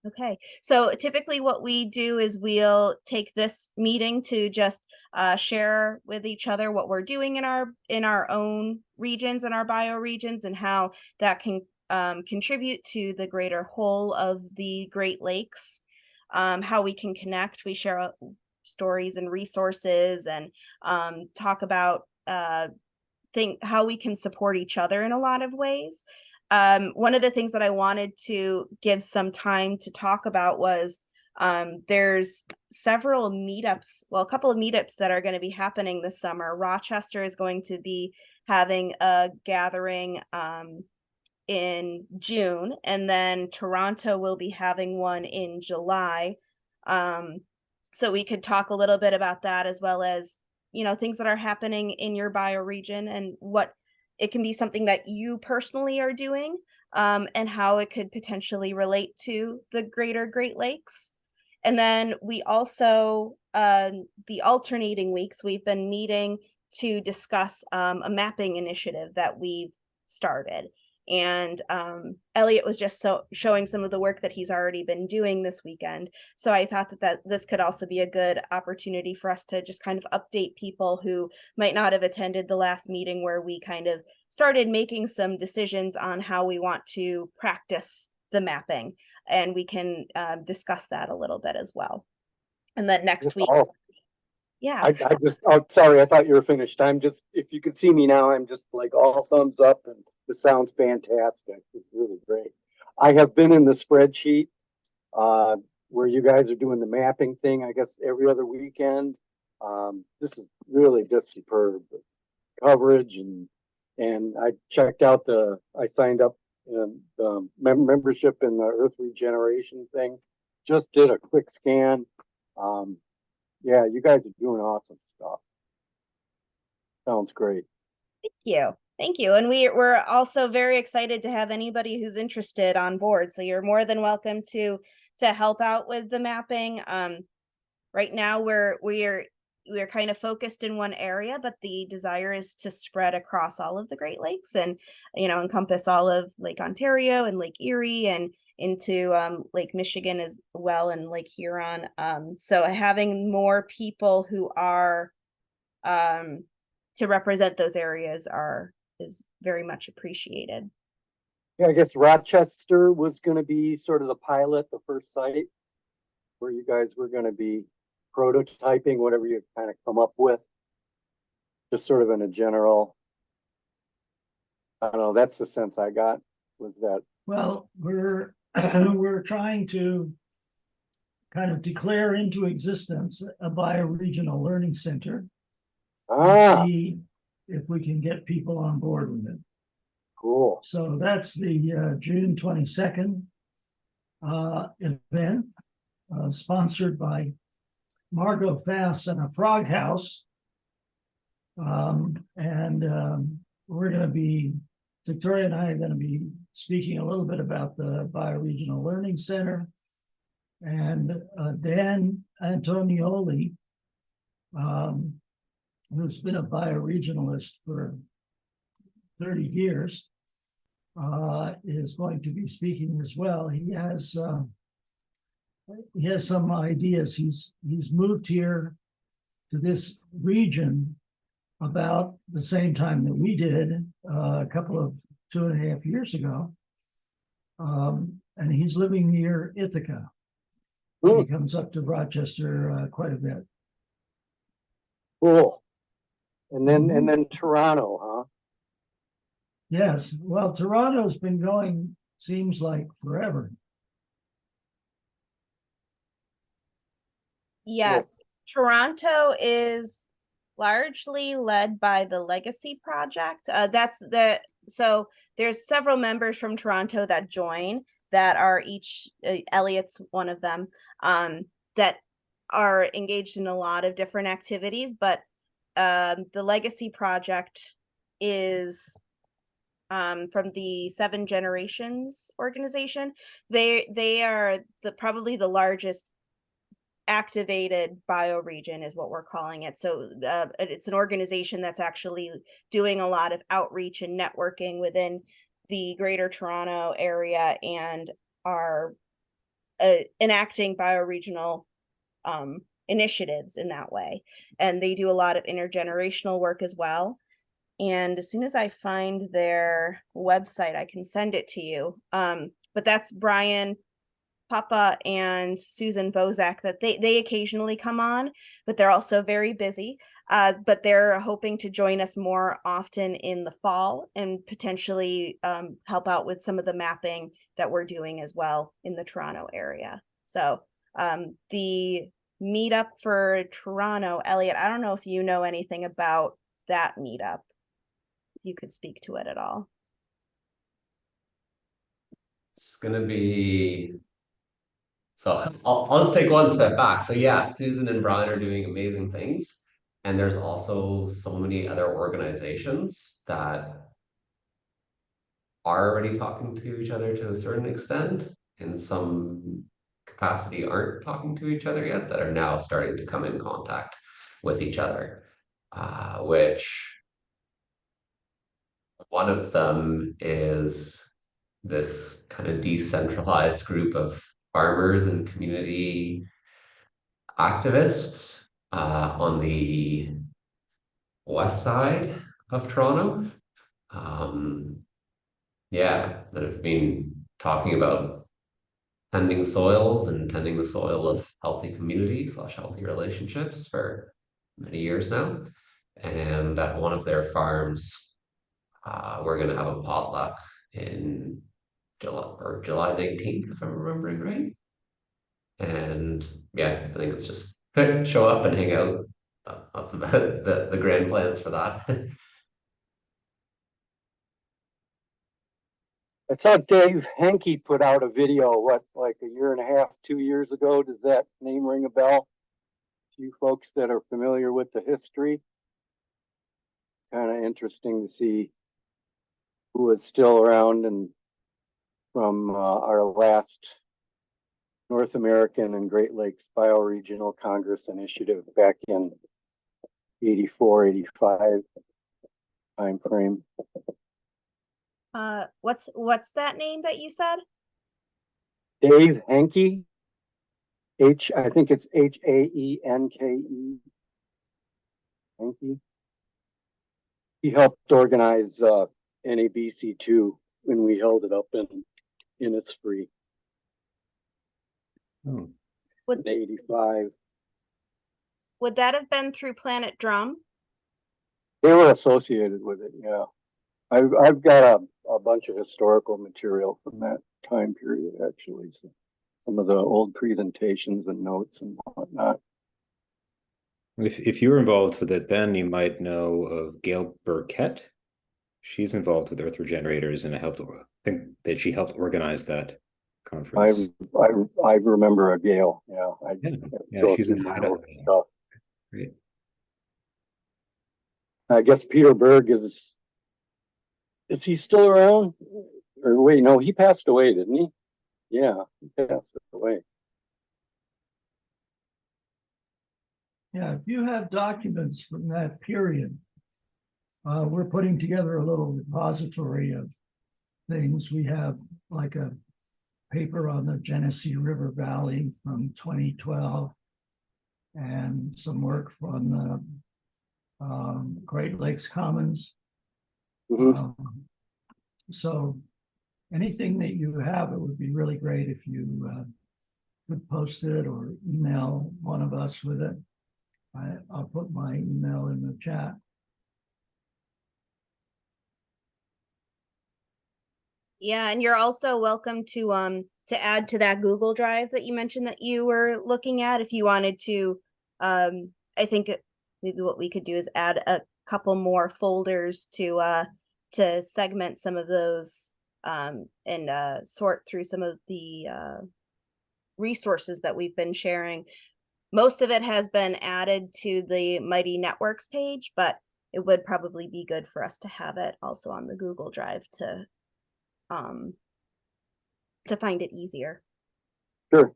Okay, so typically what we do is we'll take this meeting to just share with each other what we're doing in our own regions and our bioregions, and how that can contribute to the greater whole of the Great Lakes. How we can connect. We share stories and resources, and talk about think how we can support each other in a lot of ways. One of the things that I wanted to give some time to talk about was there's several meetups, well, a couple of meetups that are going to be happening this summer. Rochester is going to be having a gathering in June, and then Toronto will be having one in July. Um, so we could talk a little bit about that, as well as, things that are happening in your bioregion, and what it can be something that you personally are doing, and how it could potentially relate to the greater Great Lakes. And then we also, the alternating weeks, we've been meeting to discuss a mapping initiative that we've started. And Elliot was just showing some of the work that he's already been doing this weekend. So I thought that this could also be a good opportunity for us to just kind of update people who might not have attended the last meeting, where we kind of started making some decisions on how we want to practice the mapping. And we can discuss that a little bit as well. And then next This week, all yeah. I just, oh, sorry, I thought you were finished. I'm just, if you could see me now, I'm just like all thumbs up, and this sounds fantastic. It's really great. I have been in the spreadsheet uh, where you guys are doing the mapping thing, I guess every other weekend. This is really just superb coverage, and I checked out I signed up in the membership in the Earth Regeneration thing. Just did a quick scan. Um, yeah, you guys are doing awesome stuff. Sounds great. Thank you. Thank you. And we're also very excited to have anybody who's interested on board. So you're more than welcome to help out with the mapping. Right now we're kind of focused in one area, but the desire is to spread across all of the Great Lakes, and encompass all of Lake Ontario and Lake Erie, and into Lake Michigan as well, and Lake Huron. So having more people who are um, to represent those areas is very much appreciated. Yeah, I guess Rochester was going to be sort of the pilot, the first site where you guys were going to be prototyping whatever you kind of come up with, just sort of in a general. I don't know. That's the sense I got. Was that Well, we're we're trying to kind of declare into existence a bioregional learning center and see if we can get people on board with it. Cool. So that's the June 22nd event, sponsored by Margot Fass and a Frog House. We're going to be, Victoria and I are going to be speaking a little bit about the Bioregional Learning Center. And Dan Antonioli, who's been a bioregionalist for 30 years, is going to be speaking as well. He has some ideas. He's moved here to this region about the same time that we did, a couple of 2.5 years ago. And he's living near Ithaca. He comes up to Rochester quite a bit. Cool. And then Toronto, huh? Yes. Well, Toronto's been going, seems like forever. Yes. Toronto is largely led by the Legacy Project. So there's several members from Toronto that join, that are each, Elliot's one of them, that are engaged in a lot of different activities. But the Legacy Project is from the Seven Generations organization. They are probably the largest activated bioregion, is what we're calling it. So it's an organization that's actually doing a lot of outreach and networking within the Greater Toronto area, and are enacting bioregional initiatives in that way. And they do a lot of intergenerational work as well. And as soon as I find their website, I can send it to you. But that's Brian Papa and Susan Bozak that they occasionally come on, but they're also very busy. But they're hoping to join us more often in the fall and potentially help out with some of the mapping that we're doing as well in the Toronto area. So the meetup for Toronto, Elliot, I don't know if you know anything about that meetup. You could speak to it at all. It's gonna be, so I'll just take one step back. So yeah, Susan and Brian are doing amazing things. And there's also so many other organizations that are already talking to each other to a certain extent, in some capacity aren't talking to each other yet, that are now starting to come in contact with each other, which one of them is this kind of decentralized group of farmers and community activists on the west side of Toronto. Yeah, that have been talking about tending soils and tending the soil of healthy communities / healthy relationships for many years now. And at one of their farms, we're going to have a potluck in July 19th, if I'm remembering right. And yeah, I think it's just show up and hang out. That's about the grand plans for that. I saw Dave Henke put out a video, what, like a year and a half, 2 years ago. Does that name ring a bell? You folks that are familiar with the history, kind of interesting to see who is still around and from our last North American and Great Lakes Bioregional Congress initiative back in 84, 85 time frame. What's that name that you said? Dave Henke, I think it's Haenke. Henke. He helped organize NABC2 when we held it up in Innisfree in '85. Would that have been through Planet Drum? They were associated with it, yeah. I've got a bunch of historical material from that time period, actually. So some of the old presentations and notes and whatnot. If you were involved with it then, you might know of Gail Burkett. She's involved with Earth Regenerators, and I think that she helped organize that conference. I remember a Gail, yeah. Yeah, she's in Idaho. Stuff. Great. I guess Peter Berg is he still around? Or wait, no, he passed away, didn't he? Yeah, he passed away. Yeah, if you have documents from that period, we're putting together a little repository of things. We have like a paper on the Genesee River Valley from 2012 and some work from the Great Lakes Commons. So anything that you have, it would be really great if you could post it or email one of us with it. I'll put my email in the chat. Yeah, and you're also welcome to add to that Google Drive that you mentioned that you were looking at. If you wanted to, I think maybe what we could do is add a couple more folders to segment some of those and sort through some of the resources that we've been sharing. Most of it has been added to the Mighty Networks page, but it would probably be good for us to have it also on the Google Drive to find it easier. Sure.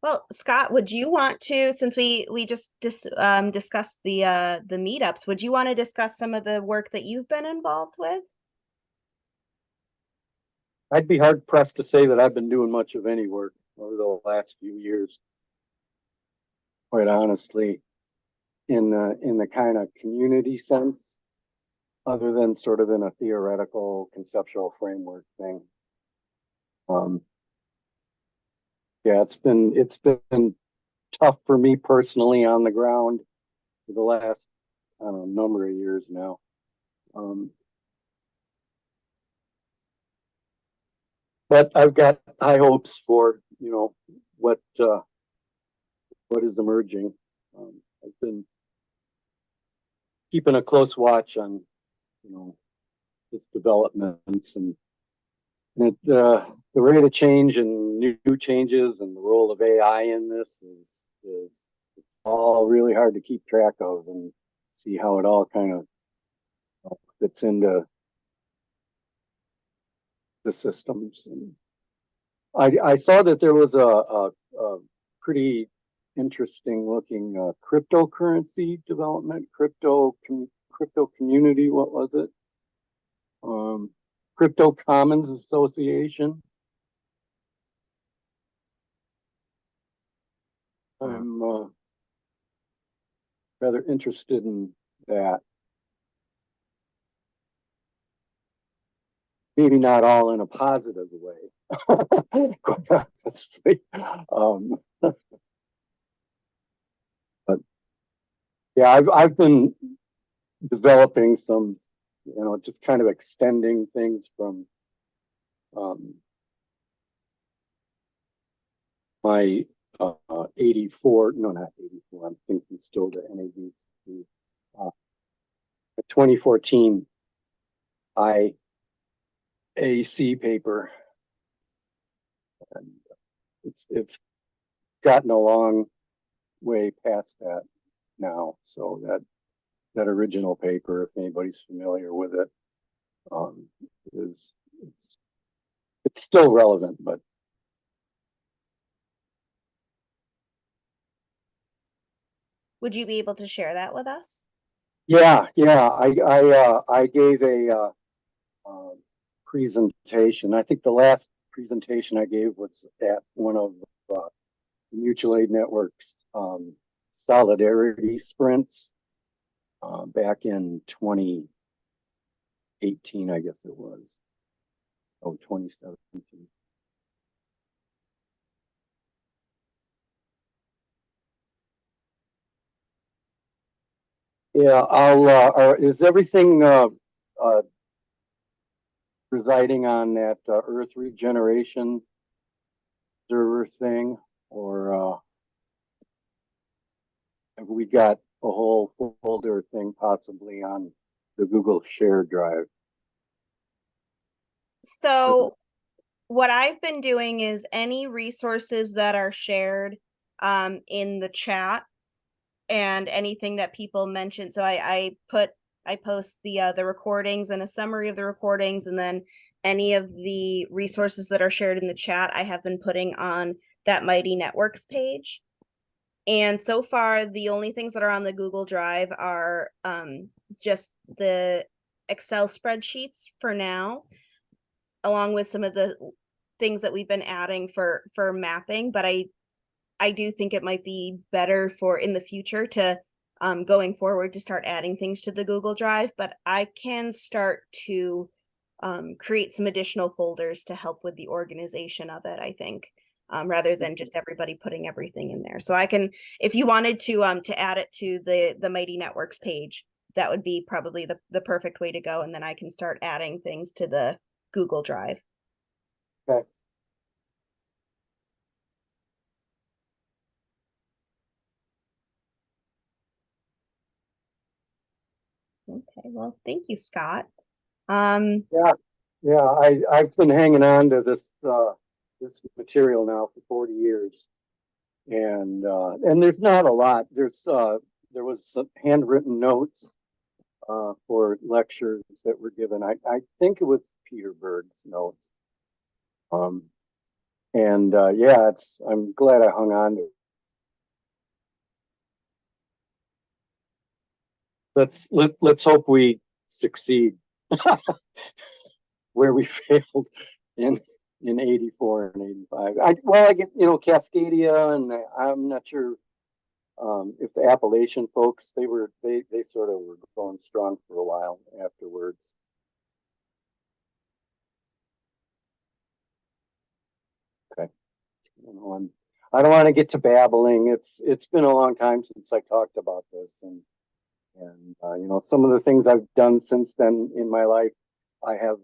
Well, Scott, would you want to, since we just discussed the meetups, would you want to discuss some of the work that you've been involved with? I'd be hard pressed to say that I've been doing much of any work over the last few years, quite honestly, in the kind of community sense, other than sort of in a theoretical conceptual framework thing. Yeah, it's been tough for me personally on the ground for the last, I don't know, number of years now. But I've got high hopes for, you know, what is emerging. I've been keeping a close watch on, you know, its developments and the rate of change and new changes and the role of AI in this is all really hard to keep track of and see how it all kind of fits into the systems. And I saw that there was a pretty interesting looking cryptocurrency development, crypto community. What was it? Crypto Commons Association. I'm rather interested in that. Maybe not all in a positive way, quite honestly. But yeah, I've been developing some, you know, just kind of extending things from my 84, no, not 84, I'm thinking still the NABC, 2014 IAC paper. And it's gotten a long way past that now. So that original paper, if anybody's familiar with it, is it's still relevant, but Would you be able to share that with us? yeah, I gave a presentation. I think the last presentation I gave was at one of Mutual Aid Network's solidarity sprints back in 2018, I guess it was. Oh, 2017. Yeah, is everything residing on that Earth regeneration server thing, or have we got a whole folder thing possibly on the Google Share Drive? So what I've been doing is any resources that are shared in the chat and anything that people mention. So I post the recordings and a summary of the recordings, and then any of the resources that are shared in the chat I have been putting on that Mighty Networks page. And so far, the only things that are on the Google Drive are just the Excel spreadsheets for now, along with some of the things that we've been adding for mapping. But I do think it might be better for in the future to going forward to start adding things to the Google Drive. But I can start to create some additional folders to help with the organization of it, I think. Rather than just everybody putting everything in there. So I can, if you wanted to add it to the Mighty Networks page, that would be probably the perfect way to go. And then I can start adding things to the Google Drive. Okay. Okay, well, thank you, Scott. Yeah, I've been hanging on to this this material now for 40 years, and there's not a lot. There was some handwritten notes for lectures that were given. I think it was Peter Berg's notes, And yeah, I'm glad I hung on to it. Let's hope we succeed where we failed in in 84 and 85. I get, Cascadia, and I'm not sure if the Appalachian folks, they sort of were going strong for a while afterwards. Okay. I don't want to get to babbling. It's been a long time since I talked about this, and some of the things I've done since then in my life, I have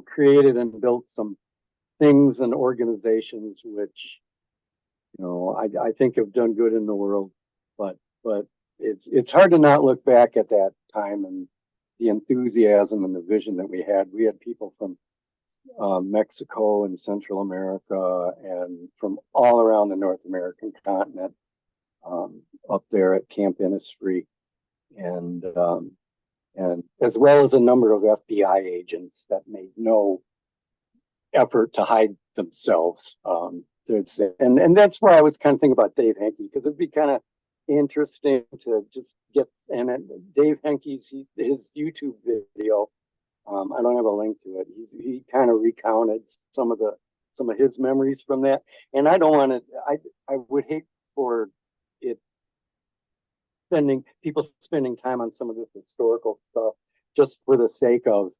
created and built some things and organizations which I think have done good in the world, but it's hard to not look back at that time and the enthusiasm and the vision that we had. We had people from Mexico and Central America and from all around the North American continent up there at Camp Innisfree, and as well as a number of FBI agents that made no effort to hide themselves. And that's why I was kind of thinking about Dave Henke, because it'd be kind of interesting to just get, and Dave Henke's his YouTube video. I don't have a link to it. He kind of recounted some of his memories from that, and I don't want to. I would hate for it spending time on some of this historical stuff just for the sake of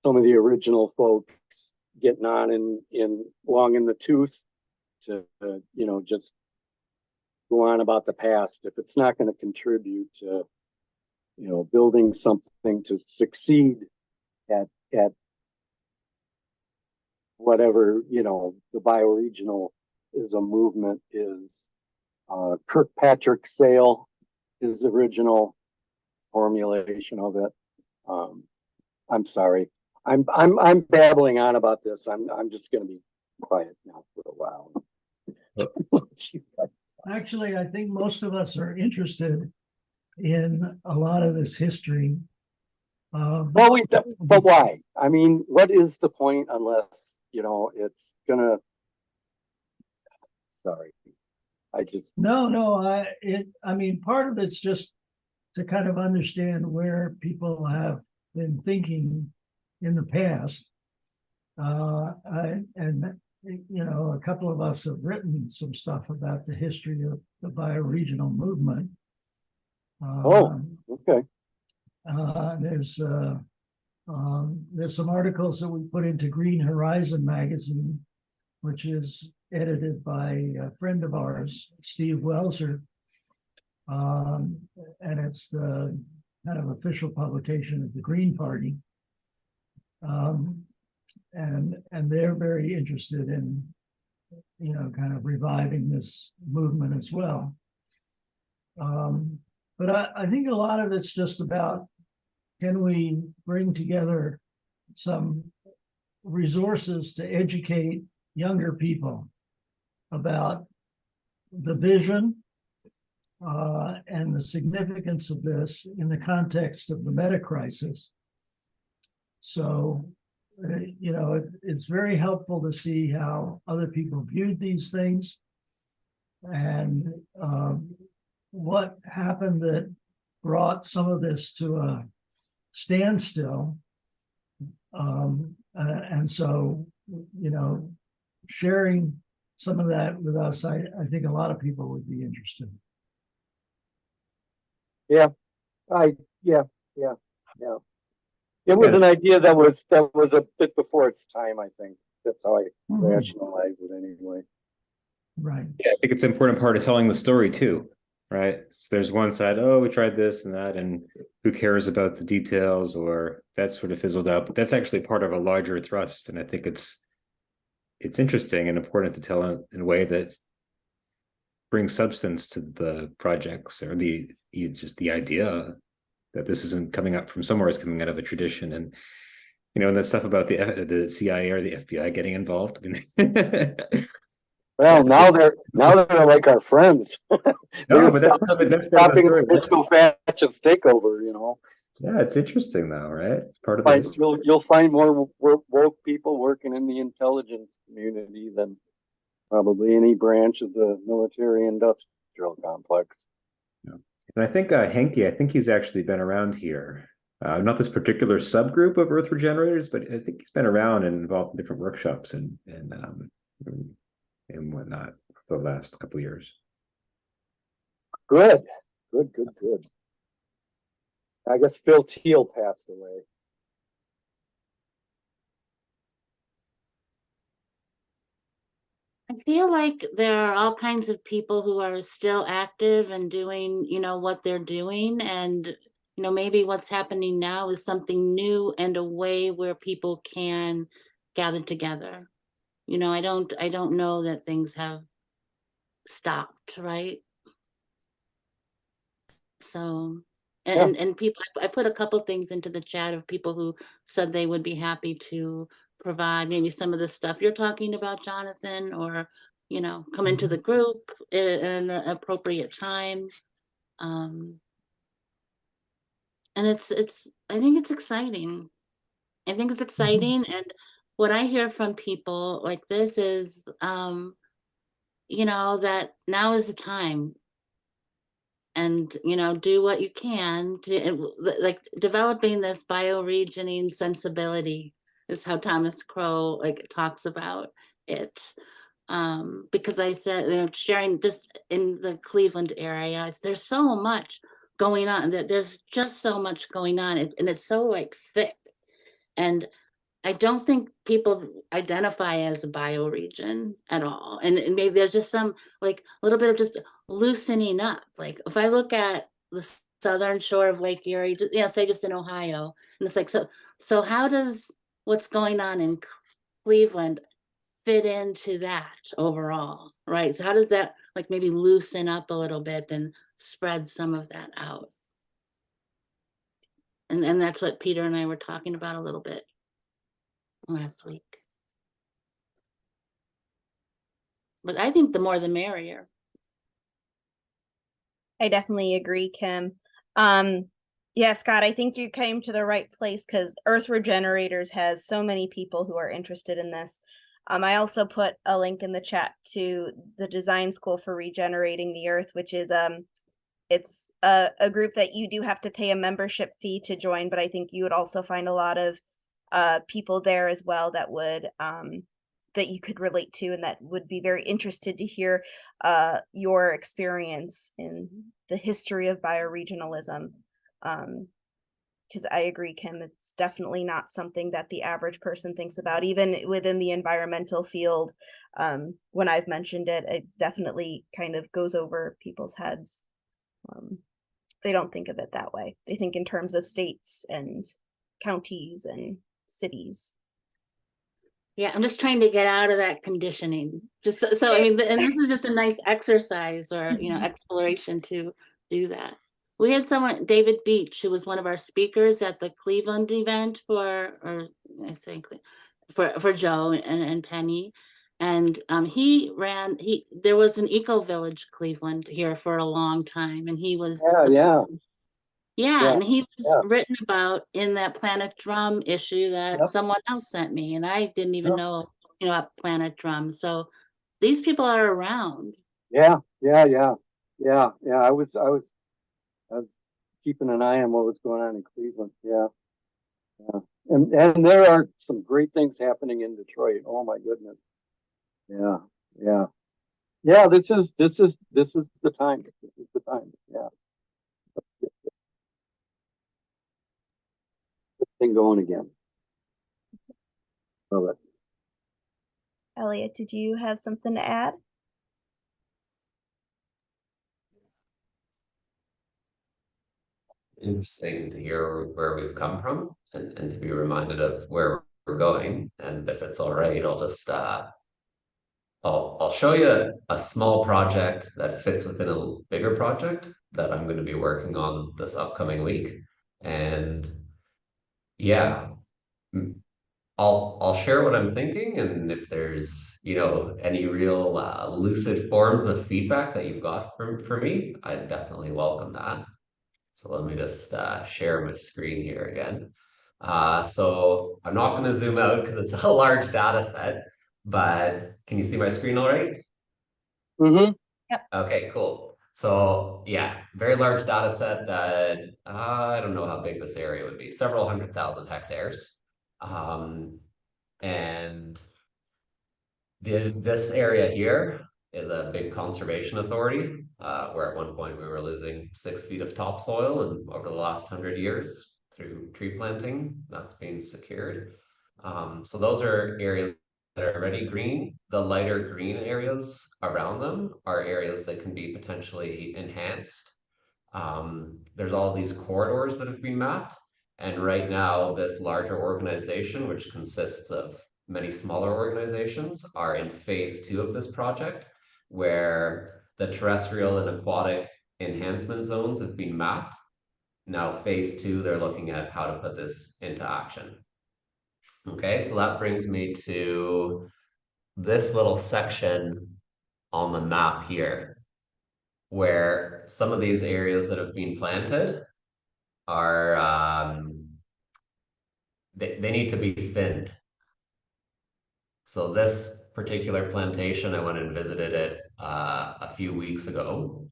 some of the original folks getting on in long in the tooth to just go on about the past if it's not going to contribute to building something to succeed at whatever the bioregional is a movement is. Kirkpatrick Sale is the original formulation of it. I'm sorry. I'm babbling on about this. I'm just going to be quiet now for a while. Actually, I think most of us are interested in a lot of this history. But why? I mean, what is the point unless it's gonna? Sorry, no. I mean, part of it's just to kind of understand where people have been thinking in the past. And a couple of us have written some stuff about the history of the bioregional movement. Okay. There's some articles that we put into Green Horizon magazine, which is edited by a friend of ours, Steve Welser. And it's the kind of official publication of the Green Party. And they're very interested in, kind of reviving this movement as well. But I think a lot of it's just about, can we bring together some resources to educate younger people about the vision and the significance of this in the context of the meta crisis. So, it's very helpful to see how other people viewed these things and what happened that brought some of this to a standstill. And so, sharing some of that with us, I think a lot of people would be interested. Yeah. It was an idea that was a bit before its time, I think. That's how I rationalize it anyway. Right. Yeah, I think it's an important part of telling the story too, right? So there's one side, oh, we tried this and that, and who cares about the details, or that sort of fizzled out. But that's actually part of a larger thrust, and I think it's interesting and important to tell in a way that brings substance to the projects or just the idea that this isn't coming up from somewhere, it's coming out of a tradition. And and that stuff about the CIA or the FBI getting involved. Well, now they're like our friends. No, but that's part of the story. Fiscal fascist takeover, Yeah, it's interesting though, right? It's part of the history. You'll find more woke people working in the intelligence community than probably any branch of the military industrial complex. Yeah. And I think Henke, I think he's actually been around here. Not this particular subgroup of Earth regenerators, but I think he's been around and involved in different workshops and whatnot for the last couple of years. Good, good. I guess Phil Teal passed away. I feel like there are all kinds of people who are still active and doing, what they're doing. And, maybe what's happening now is something new and a way where people can gather together. I don't know that things have stopped, right? So, Yeah. and people, I put a couple things into the chat of people who said they would be happy to provide maybe some of the stuff you're talking about, Jonathan, or, come into the group at an appropriate time. And I think it's exciting. I think it's exciting. And what I hear from people like this is, that now is the time, and do what you can to like developing this bioregioning sensibility is how Thomas Crow like talks about it. Because I said, sharing just in the Cleveland area, there's so much going on. There's just so much going on, and it's so like thick. And I don't think people identify as a bioregion at all. And maybe there's just some like a little bit of just loosening up. Like if I look at the southern shore of Lake Erie, say just in Ohio, and it's like, so how does what's going on in Cleveland fit into that overall, right? So how does that like maybe loosen up a little bit and spread some of that out? And that's what Peter and I were talking about a little bit last week. But I think the more the merrier. I definitely agree, Kim. Yeah, Scott, I think you came to the right place because Earth Regenerators has so many people who are interested in this. I also put a link in the chat to the Design School for Regenerating the Earth, which is it's a group that you do have to pay a membership fee to join, but I think you would also find a lot of people there as well that would that you could relate to and that would be very interested to hear your experience in the history of bioregionalism. Because I agree, Kim, it's definitely not something that the average person thinks about, even within the environmental field. When I've mentioned it, it definitely kind of goes over people's heads. They don't think of it that way. They think in terms of states and counties and cities. Yeah, I'm just trying to get out of that conditioning. Just so I mean, and this is just a nice exercise or exploration to do that. We had someone, David Beach, who was one of our speakers at the Cleveland event or I think for Joe and Penny, and there was an eco village Cleveland here for a long time, and he was Yeah. and he was written about in that Planet Drum issue that someone else sent me, and I didn't even know, about Planet Drum. So these people are around. Yeah. I was keeping an eye on what was going on in Cleveland. Yeah. And there are some great things happening in Detroit. Oh my goodness. Yeah. This is the time. This is the time. Yeah. Thing going again. Love it. Elliot, did you have something to add? Interesting to hear where we've come from and to be reminded of where we're going. And if it's all right, I'll just I'll show you a small project that fits within a bigger project that I'm going to be working on this upcoming week. And yeah, I'll share what I'm thinking, and if there's any real lucid forms of feedback that you've got for me, I definitely welcome that. So let me just share my screen here again. So I'm not going to zoom out because it's a large data set, but can you see my screen all right? Mm-hmm. Okay, cool. So yeah, very large data set that I don't know how big this area would be, several 100,000 hectares. And this area here is a big conservation authority, where at one point we were losing 6 feet of topsoil, and over the last 100 years through tree planting, that's been secured. So those are areas that are already green. The lighter green areas around them are areas that can be potentially enhanced. There's all these corridors that have been mapped. And right now, this larger organization, which consists of many smaller organizations, are in phase 2 of this project, where the terrestrial and aquatic enhancement zones have been mapped. Now, phase 2, they're looking at how to put this into action. Okay, so that brings me to this little section on the map here, where some of these areas that have been planted are they need to be thinned. So this particular plantation, I went and visited it a few weeks ago,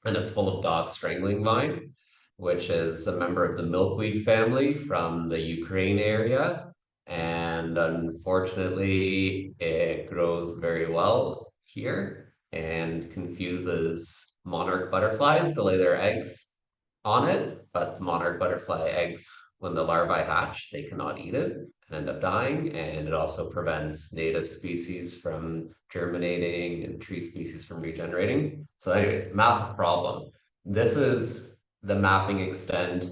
and it's full of dog strangling vine, which is a member of the milkweed family from the Ukraine area. And unfortunately, it grows very well here and confuses monarch butterflies to lay their eggs on it. But the monarch butterfly eggs, when the larvae hatch, they cannot eat it and end up dying. And it also prevents native species from germinating and tree species from regenerating. So, anyways, massive problem. This is the mapping extent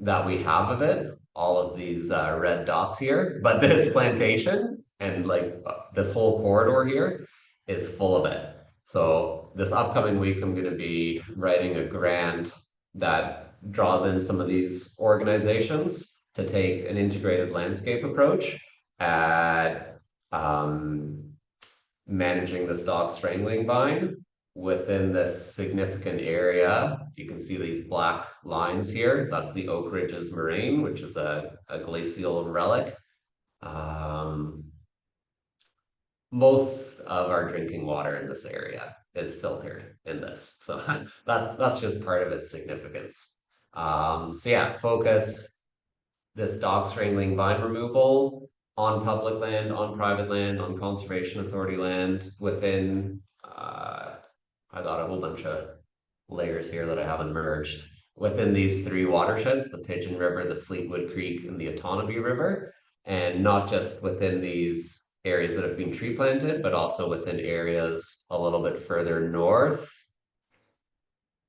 that we have of it, all of these red dots here, but this plantation and like this whole corridor here is full of it. So this upcoming week, I'm going to be writing a grant that draws in some of these organizations to take an integrated landscape approach at managing this dog strangling vine within this significant area. You can see these black lines here. That's the Oak Ridges moraine, which is a glacial relic. Most of our drinking water in this area is filtered in this. So that's just part of its significance. So yeah, focus this dog strangling vine removal on public land, on private land, on conservation authority land within, I got a whole bunch of layers here that I haven't merged. Within these 3 watersheds, the Pigeon River, the Fleetwood Creek, and the Otonabee River, and not just within these areas that have been tree planted, but also within areas a little bit further north,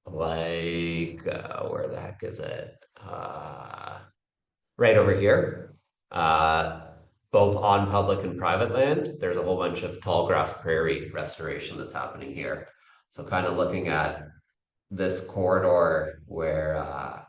like, where the heck is it? Right over here, both on public and private land, there's a whole bunch of tall grass prairie restoration that's happening here. So kind of looking at this corridor where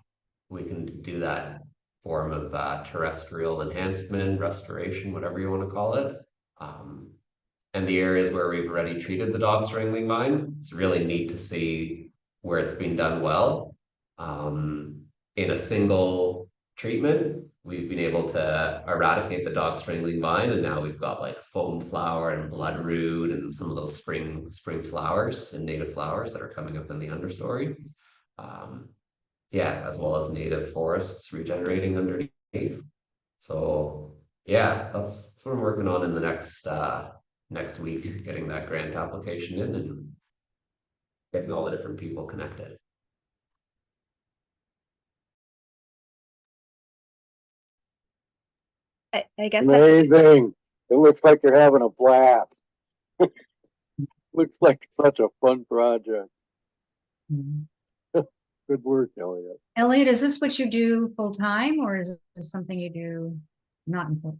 we can do that form of terrestrial enhancement, restoration, whatever you want to call it. And the areas where we've already treated the dog strangling vine, it's really neat to see where it's been done well. In a single treatment, we've been able to eradicate the dog strangling vine, and now we've got like foam flower and bloodroot and some of those spring flowers and native flowers that are coming up in the understory. Yeah, as well as native forests regenerating underneath. So yeah, that's what I'm working on in the next week, getting that grant application in and getting all the different people connected. I guess that's Amazing. It looks like you're having a blast. Looks like such a fun project. Mhm. Good work, Elliot. Elliot, is this what you do full time or is this something you do not in full,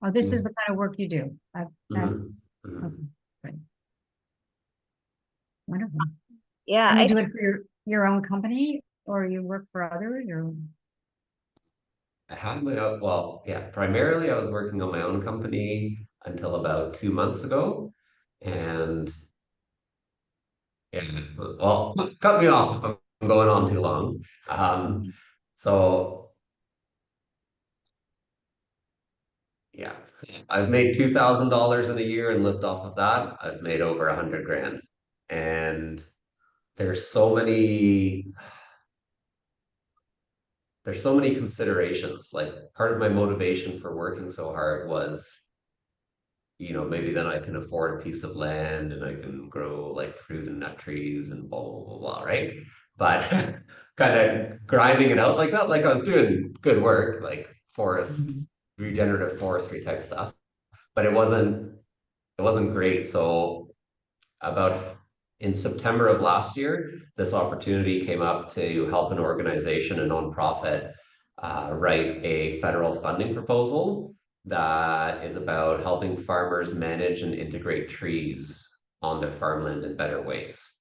Oh, this is the kind of work you do. Mhm. Okay, great. Wonderful. yeah. And I you do it for your own company or you work for others or? I had my own, well, yeah, primarily I was working on my own company until about 2 months ago. And yeah, well, cut me off going on too long. So yeah, I've made $2,000 in a year and lived off of that. I've made over 100 grand, and there's so many there's so many considerations. Like part of my motivation for working so hard was, maybe then I can afford a piece of land and I can grow like fruit and nut trees and blah, blah, blah, blah, right? But kind of grinding it out like that, like I was doing good work, like forest, Mhm. regenerative forestry type stuff, but it wasn't great. So about in September of last year, this opportunity came up to help an organization, a nonprofit, write a federal funding proposal that is about helping farmers manage and integrate trees on their farmland in better ways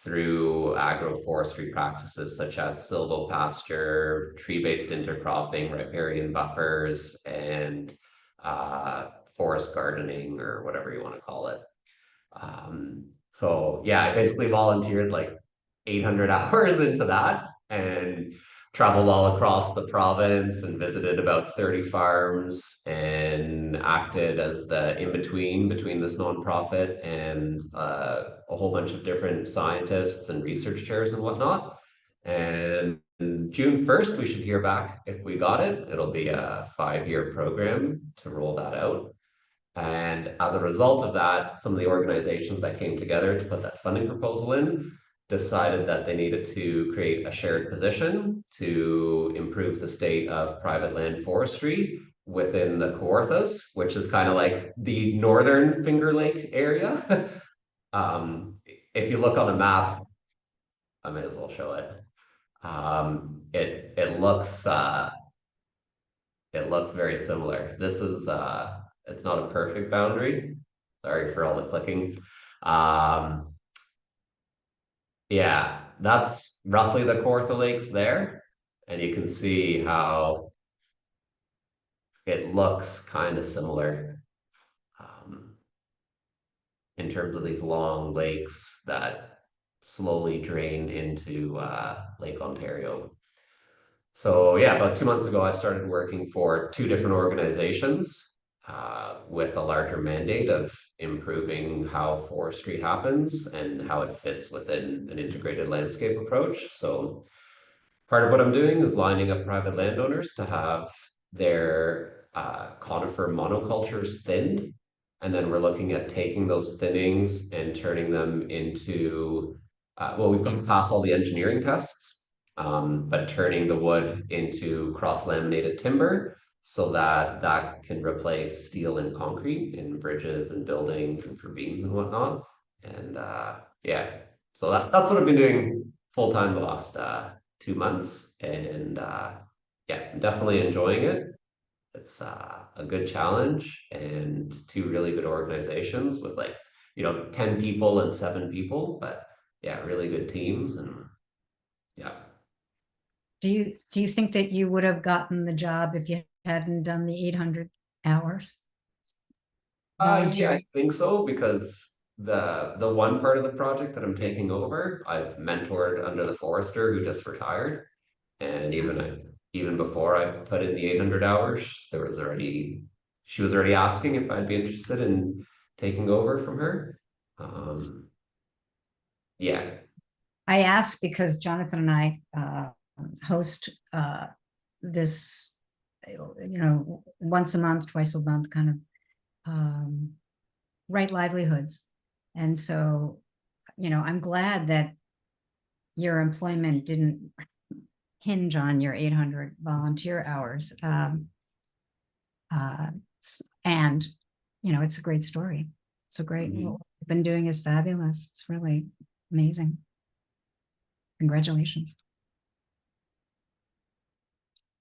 through agroforestry practices such as silvopasture, tree-based intercropping, riparian buffers, and forest gardening, or whatever you want to call it. So yeah, I basically volunteered like 800 hours into that and traveled all across the province and visited about 30 farms and acted as the in-between between this nonprofit and a whole bunch of different scientists and research chairs and whatnot. And June 1st, we should hear back if we got it. It'll be a 5-year program to roll that out. And as a result of that, some of the organizations that came together to put that funding proposal in decided that they needed to create a shared position to improve the state of private land forestry within the Kawarthas, which is kind of like the northern Finger Lake area. If you look on a map, I may as well show it. It looks very similar. This is it's not a perfect boundary. Sorry for all the clicking. Um, yeah, that's roughly the Kawartha Lakes there. And you can see how it looks kind of similar um, in terms of these long lakes that slowly drain into Lake Ontario. So yeah, about 2 months ago, I started working for two different organizations with a larger mandate of improving how forestry happens and how it fits within an integrated landscape approach. So part of what I'm doing is lining up private landowners to have their conifer monocultures thinned. And then we're looking at taking those thinnings and turning them into, well, we've got to pass all the engineering tests, but turning the wood into cross-laminated timber so that that can replace steel and concrete in bridges and buildings and for beams and whatnot. And yeah, so that's what I've been doing full time the last 2 months, and yeah, I'm definitely enjoying it. It's a good challenge and two really good organizations with like 10 people and 7 people, but yeah, really good teams. And yeah. Do you think that you would have gotten the job if you hadn't done the 800 hours? Yeah, Volunteering? I think so, because the one part of the project that I'm taking over, I've mentored under the forester who just retired. And even before I put in the 800 hours, she was already asking if I'd be interested in taking over from her. Um, yeah. I asked because Jonathan and I host this, once a month, twice a month kind of right livelihoods. And so, I'm glad that your employment didn't hinge on your 800 volunteer hours. And, it's a great story. So great. Mhm. What you've been doing is fabulous. It's really amazing. Congratulations.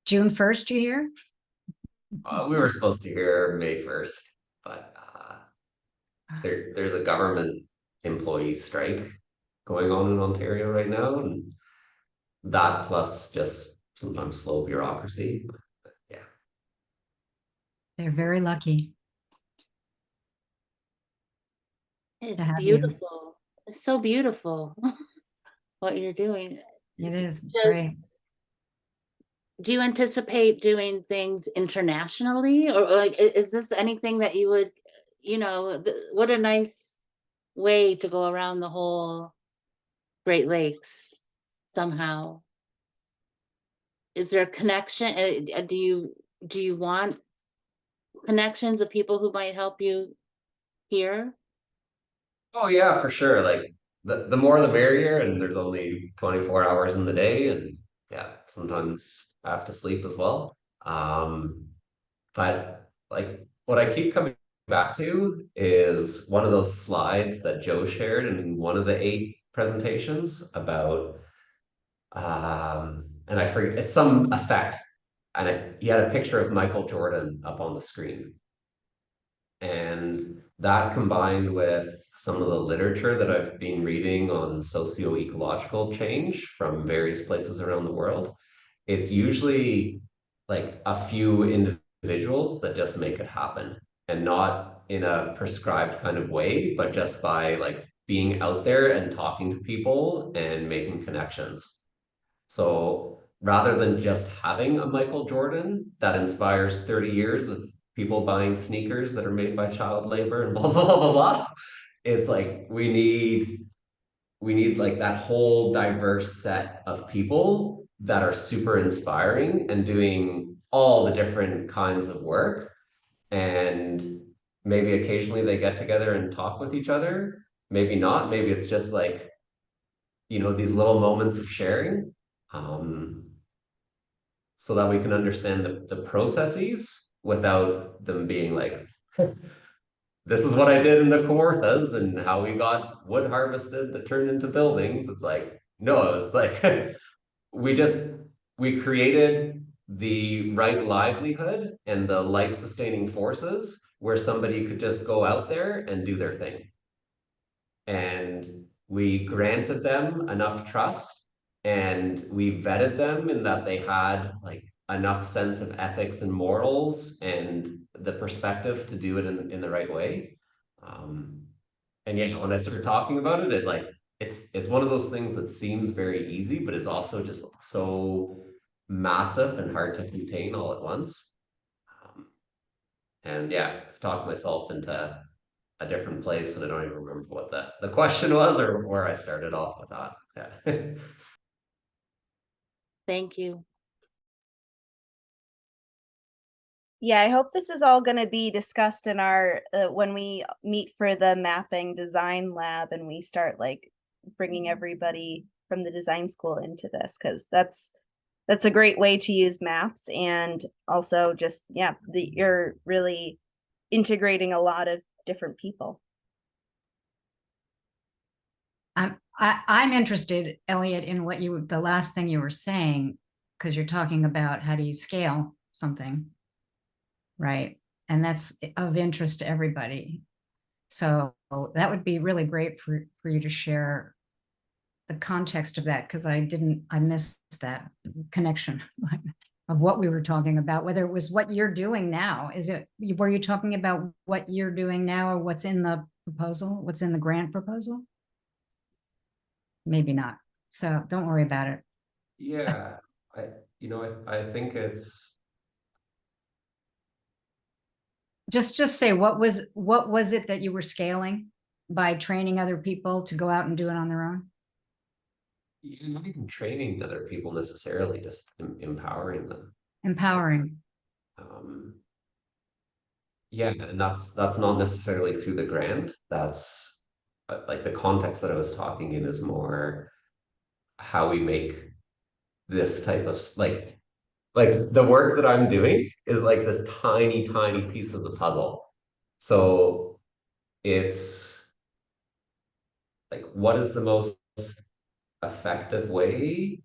June 1st, you hear? We were supposed to hear May 1st, but there's a government employee strike going on in Ontario right now, and that plus just sometimes slow bureaucracy. Yeah. They're very lucky to It's have you. beautiful. It's so beautiful what you're doing. It is, it's Does- great. Do you anticipate doing things internationally, or like, is this anything that you would, what a nice way to go around the whole Great Lakes somehow. Is there a connection? Do you want connections of people who might help you here? Oh yeah, for sure. Like the more the merrier, and there's only 24 hours in the day, and yeah, sometimes I have to sleep as well. But like what I keep coming back to is one of those slides that Joe shared in one of the 8 presentations about and I forget it's some effect, and he had a picture of Michael Jordan up on the screen. And that combined with some of the literature that I've been reading on socio-ecological change from various places around the world, it's usually like a few individuals that just make it happen, and not in a prescribed kind of way, but just by like being out there and talking to people and making connections. So rather than just having a Michael Jordan that inspires 30 years of people buying sneakers that are made by child labor and blah blah blah blah blah, it's like we need like that whole diverse set of people that are super inspiring and doing all the different kinds of work. And maybe occasionally they get together and talk with each other. Maybe not. Maybe it's just like, these little moments of sharing. Um, so that we can understand the processes without them being like, this is what I did in the Kawarthas and how we got wood harvested that turned into buildings. It's like, no, it was like we just we created the right livelihood and the life-sustaining forces where somebody could just go out there and do their thing. And we granted them enough trust, and we vetted them in that they had like enough sense of ethics and morals and the perspective to do it in the right way. Um, and yeah, when I started talking about it, it's one of those things that seems very easy, but is also just so massive and hard to contain all at once. Um, and yeah, I've talked myself into a different place, and I don't even remember what the question was or where I started off with that. Yeah. Thank you. Yeah, I hope this is all going to be discussed in our when we meet for the mapping design lab and we start like bringing everybody from the design school into this, because that's a great way to use maps, and also just you're really integrating a lot of different people. I'm interested, Elliot, in the last thing you were saying, because you're talking about how do you scale something, right? And that's of interest to everybody. So that would be really great for you to share the context of that, because I missed that connection of what we were talking about, whether it was what you're doing now. Were you talking about what you're doing now or what's in the proposal, what's in the grant proposal? Maybe not. So don't worry about it. Yeah, I think it's Just say what was it that you were scaling by training other people to go out and do it on their own? you're not even training other people necessarily, just empowering them. Empowering. Um, yeah, and that's not necessarily through the grant. That's like the context that I was talking in is more how we make this type of like the work that I'm doing is like this tiny, tiny piece of the puzzle. So it's like, what is the most effective way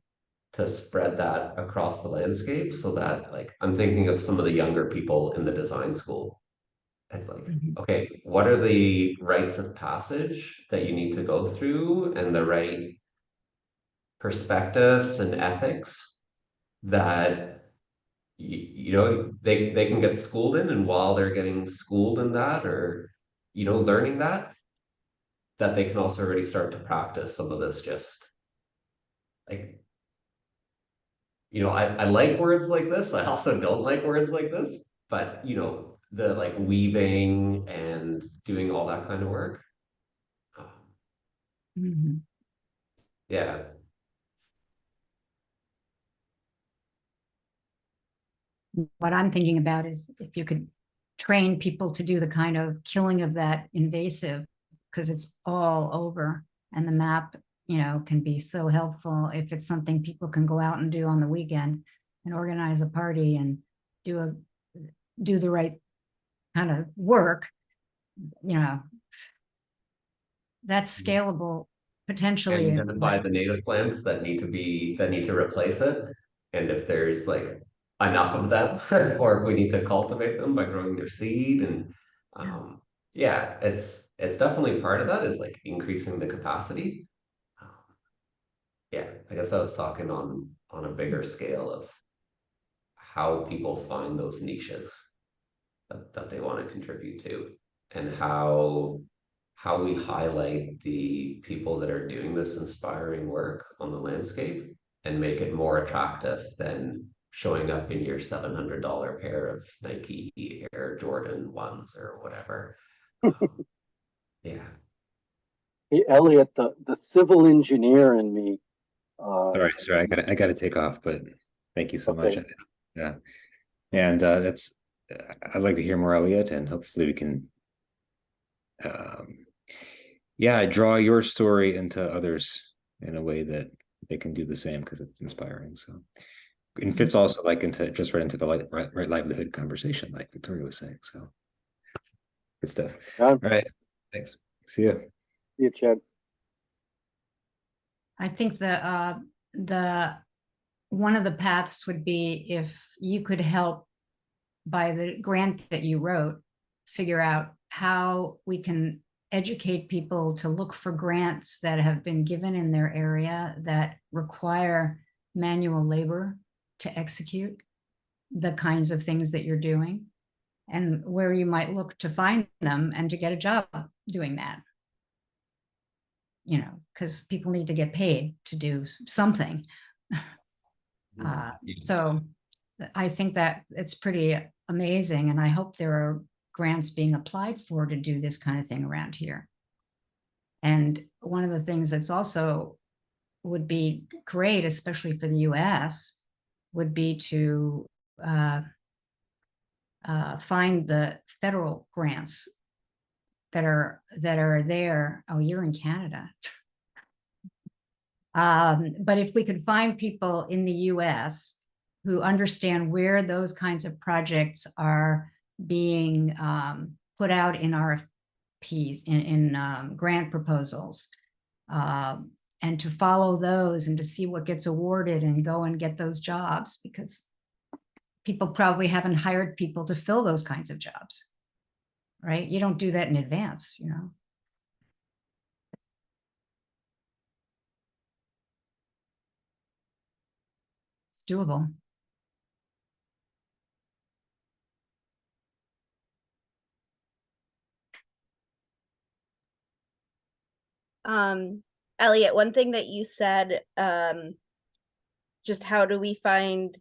to spread that across the landscape so that like I'm thinking of some of the younger people in the design school. It's like, okay, what are the rites of passage that you need to go through and the right perspectives and ethics that they can get schooled in, and while they're getting schooled in that or learning that they can also already start to practice some of this just like I like words like this. I also don't like words like this, but the like weaving and doing all that kind of work. um, Mhm. Yeah. What I'm thinking about is if you could train people to do the kind of killing of that invasive, because it's all over, and the map, can be so helpful if it's something people can go out and do on the weekend and organize a party and do the right kind of work, you know, that's scalable And potentially. identify the native plants that need to replace it. And if there's like enough of them, or if we need to cultivate them by growing their seed. And yeah, it's definitely part of that is like increasing the capacity. Um, yeah, I guess I was talking on a bigger scale of how people find those niches that they want to contribute to, and how we highlight the people that are doing this inspiring work on the landscape and make it more attractive than showing up in your $700 pair of Nike Air Jordan ones or whatever. Yeah. Hey, Elliot, the civil engineer in me, All right, sorry, I gotta take off, but thank you so okay, much. Yeah, and I'd like to hear more, Elliot, and hopefully we can, um, yeah, draw your story into others in a way that they can do the same because it's inspiring. So, and fits also like into just right into the right livelihood conversation, like Victoria was saying. So, good stuff. John, All right, thanks. See ya. see you, Chad. I think the one of the paths would be if you could help by the grant that you wrote, figure out how we can educate people to look for grants that have been given in their area that require manual labor to execute the kinds of things that you're doing, and where you might look to find them and to get a job doing that. Because people need to get paid to do something. So I think that it's pretty amazing, and I hope there are grants being applied for to do this kind of thing around here. And one of the things that's also would be great, especially for the US, would be to find the federal grants that are there. Oh, you're in Canada. But if we could find people in the US who understand where those kinds of projects are being put out in RFPs, in grant proposals, and to follow those and to see what gets awarded and go and get those jobs, because people probably haven't hired people to fill those kinds of jobs, right? You don't do that in advance. It's doable. Elliot, one thing that you said, just how do we find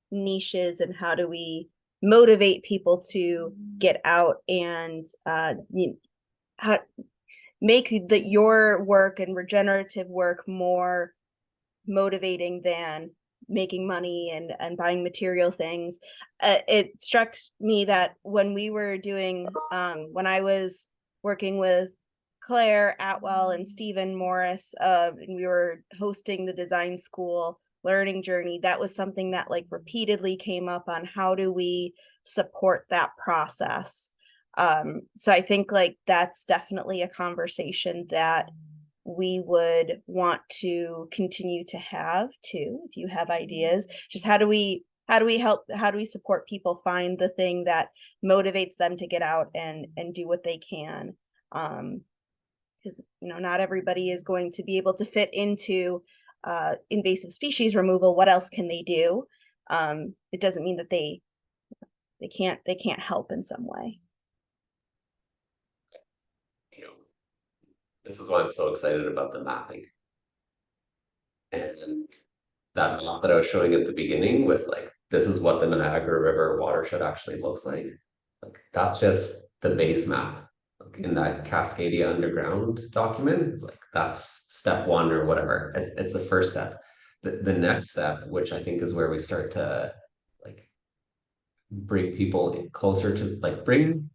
niches and how do we motivate people to get out and make your work and regenerative work more motivating than making money and buying material things. It struck me that when we were doing, when I was working with Claire Atwell and Stephen Morris, and we were hosting the design school learning journey, that was something that like repeatedly came up on how do we support that process. So I think like that's definitely a conversation that we would want to continue to have too. If you have ideas, just how do we support people find the thing that motivates them to get out and do what they can, because not everybody is going to be able to fit into invasive species removal. What else can they do? It doesn't mean that they can't help in some way. This is why I'm so excited about the mapping. And that map that I was showing at the beginning with like, this is what the Niagara River watershed actually looks like. Like that's just the base map. Like, in that Cascadia Underground document, it's like that's step one or whatever. It's the first step. The next step, which I think is where we start to like bring people closer to like bring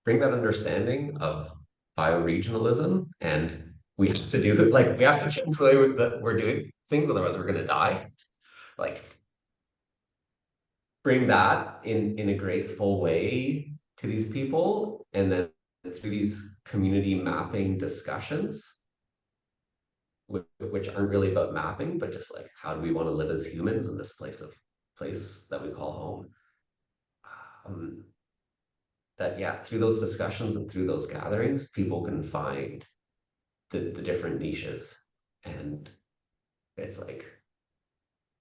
that understanding of bioregionalism, and we have to do like we have to change the way that we're doing things, otherwise we're gonna die. Like bring that in a graceful way to these people, and then through these community mapping discussions, which aren't really about mapping, but just like how do we want to live as humans in this place that we call home. Um, that yeah, through those discussions and through those gatherings, people can find the different niches. And it's like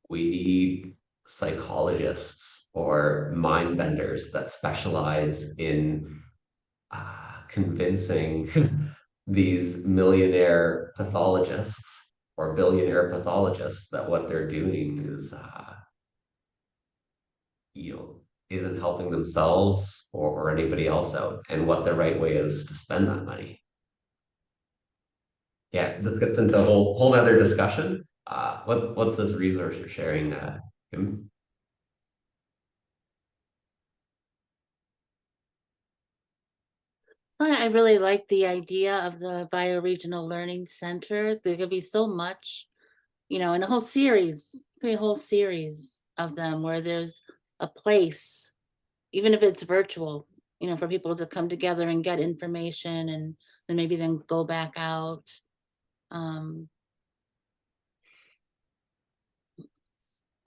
we need psychologists or mind benders that specialize in convincing these millionaire pathologists or billionaire pathologists that what they're doing is isn't helping themselves or anybody else out, and what the right way is to spend that money. Yeah, this gets into a whole nother discussion. What's this resource you're sharing, Kim? I really like the idea of the bioregional learning center. There could be so much, in a whole series, could be a whole series of them where there's a place, even if it's virtual, for people to come together and get information and then maybe then go back out.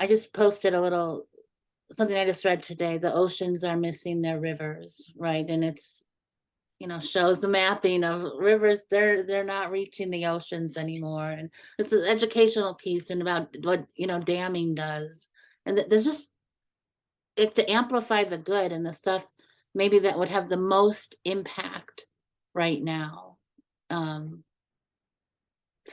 I just posted a little something I just read today. The oceans are missing their rivers, right? And it's shows the mapping of rivers. They're not reaching the oceans anymore, and it's an educational piece and about what damming does. And there's just to amplify the good and the stuff maybe that would have the most impact right now,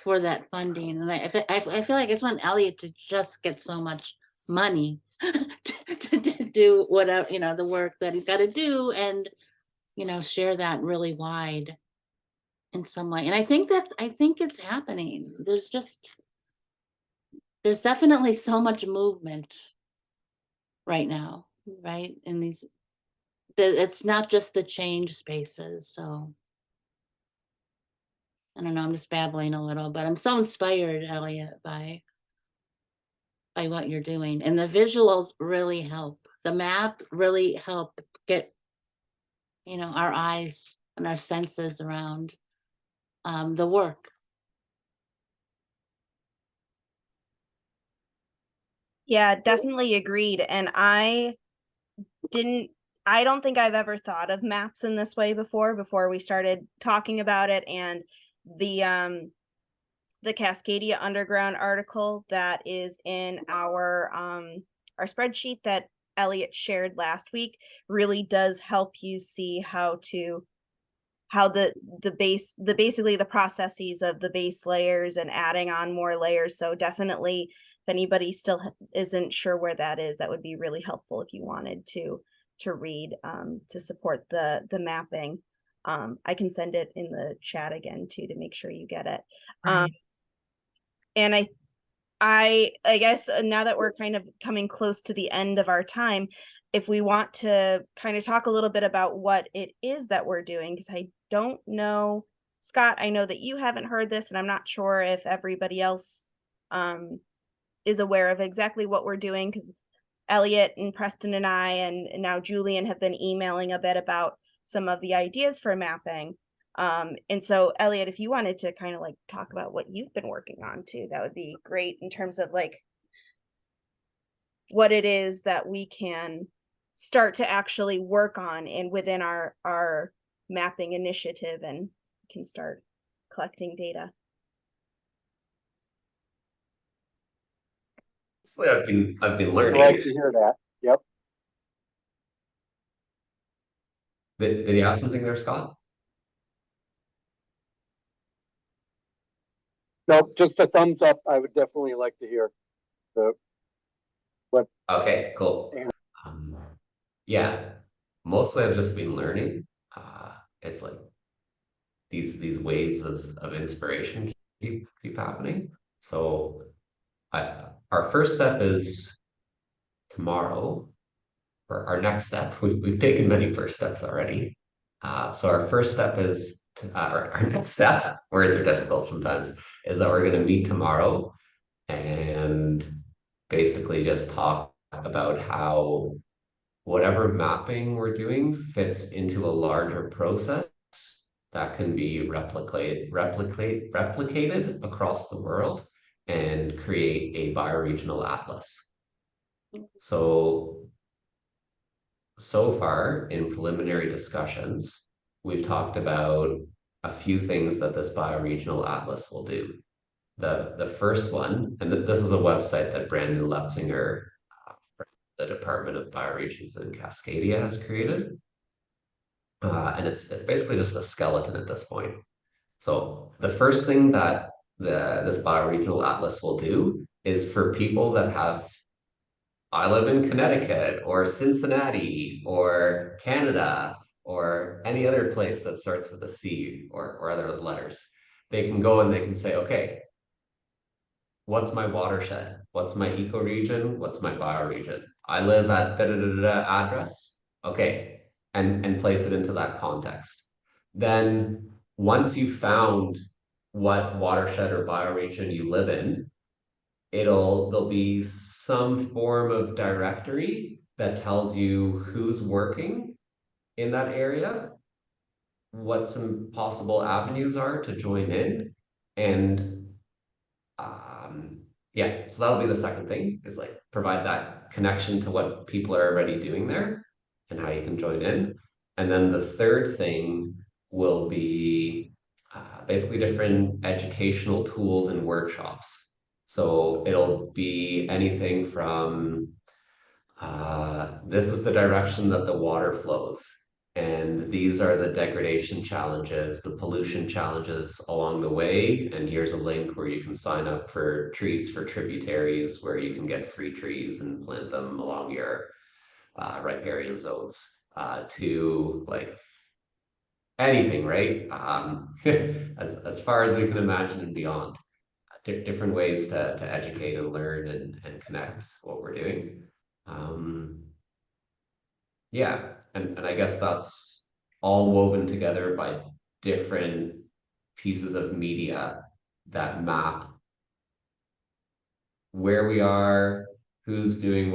for that funding. And I feel like I just want Elliot to just get so much money to do whatever, the work that he's got to do, and share that really wide in some way. And I think it's happening. There's definitely so much movement right now, right? In these, it's not just the change spaces. So I don't know, I'm just babbling a little, but I'm so inspired, Elliot, by what you're doing. And the visuals really help. The map really help get, our eyes and our senses around the work. Yeah, definitely agreed. And I don't think I've ever thought of maps in this way before we started talking about it. And the Cascadia Underground article that is in our spreadsheet that Elliot shared last week really does help you see how basically the processes of the base layers and adding on more layers. So definitely, if anybody still isn't sure where that is, that would be really helpful if you wanted to read to support the mapping. I can send it in the chat again too to make sure you get it. Right. And I guess now that we're kind of coming close to the end of our time, if we want to kind of talk a little bit about what it is that we're doing, because I don't know, Scott, I know that you haven't heard this, and I'm not sure if everybody else is aware of exactly what we're doing, because Elliot and Preston and I, and now Julian, have been emailing a bit about some of the ideas for mapping. And so Elliot, if you wanted to kind of like talk about what you've been working on too, that would be great in terms of like what it is that we can start to actually work on and within our mapping initiative, and can start collecting data. So I've been I'd learning. like to hear that. Yep. Did you have something there, Scott? No, just a thumbs up. I would definitely like to hear. the, Okay, cool. Um, yeah, mostly I've just been learning. It's like these waves of inspiration keep happening. So our first step is tomorrow, or our next step. We've taken many first steps already. So our first step is our next step. Words are difficult sometimes. Is that we're going to meet tomorrow and basically just talk about how whatever mapping we're doing fits into a larger process that can be replicated across the world and create a bioregional atlas. So far in preliminary discussions, we've talked about a few things that this bioregional atlas will do. The first one, and this is a website that Brandon Letzinger, the Department of Bioregions in Cascadia, has created. And it's basically just a skeleton at this point. So the first thing that this bioregional atlas will do is for people that have, I live in Connecticut or Cincinnati or Canada or any other place that starts with a C or other letters, they can go and they can say, okay, what's my watershed? What's my ecoregion? What's my bioregion? I live at da da da da address. Okay, and place it into that context. Then once you've found what watershed or bioregion you live in, there'll be some form of directory that tells you who's working in that area, what some possible avenues are to join in, and um, yeah, so that'll be the second thing, is like provide that connection to what people are already doing there and how you can join in. And then the third thing will be basically different educational tools and workshops. So it'll be anything from this is the direction that the water flows. And these are the degradation challenges, the pollution challenges along the way. And here's a link where you can sign up for trees for tributaries, where you can get free trees and plant them along your riparian zones, to like anything, right? As far as we can imagine and beyond, different ways to educate and learn and connect what we're doing. Um, yeah, and I guess that's all woven together by different pieces of media that map where we are, who's doing